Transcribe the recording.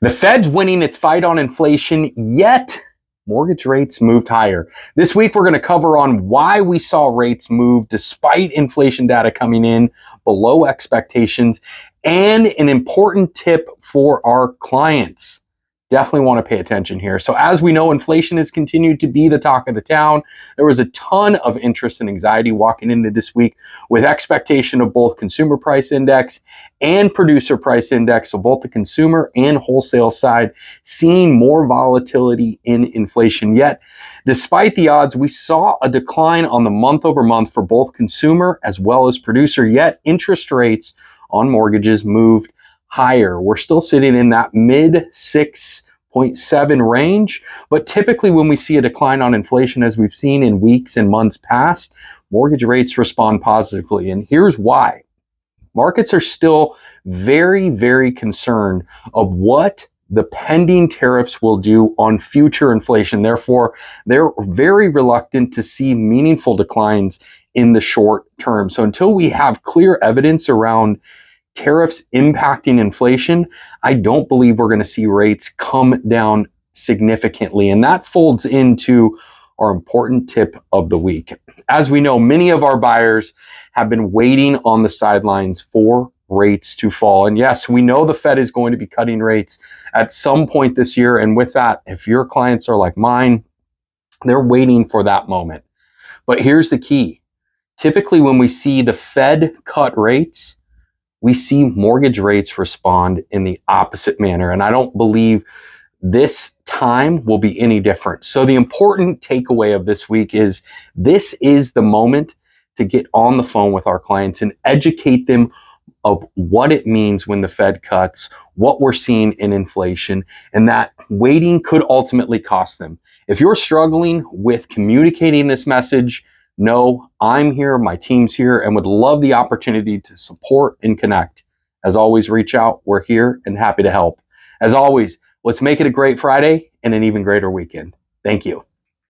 The Fed's winning its fight on inflation, yet mortgage rates moved higher. This week, we're going to cover on why we saw rates move despite inflation data coming in below expectations, and an important tip for our clients. Definitely want to pay attention here. So as we know, inflation has continued to be the talk of the town. There was a ton of interest and anxiety walking into this week with expectation of both consumer price index and producer price index, so both the consumer and wholesale side seeing more volatility in inflation. Yet, despite the odds, we saw a decline on the month over month for both consumer as well as producer, yet interest rates on mortgages moved higher. We're still sitting in that mid 6.7 range, but typically when we see a decline on inflation, as we've seen in weeks and months past, mortgage rates respond positively. And here's why. Markets are still very, very concerned of what the pending tariffs will do on future inflation. Therefore, they're very reluctant to see meaningful declines in the short term. So until we have clear evidence around tariffs impacting inflation, I don't believe we're going to see rates come down significantly. And that folds into our important tip of the week. As we know, many of our buyers have been waiting on the sidelines for rates to fall. And yes, we know the Fed is going to be cutting rates at some point this year. And with that, if your clients are like mine, they're waiting for that moment. But here's the key. Typically, when we see the Fed cut rates, we see mortgage rates respond in the opposite manner. And I don't believe this time will be any different. So the important takeaway of this week is this is the moment to get on the phone with our clients and educate them of what it means when the Fed cuts, what we're seeing in inflation, and that waiting could ultimately cost them. If you're struggling with communicating this message, know I'm here, my team's here, and would love the opportunity to support and connect. As always, reach out. We're here and happy to help. As always, let's make it a great Friday and an even greater weekend. Thank you.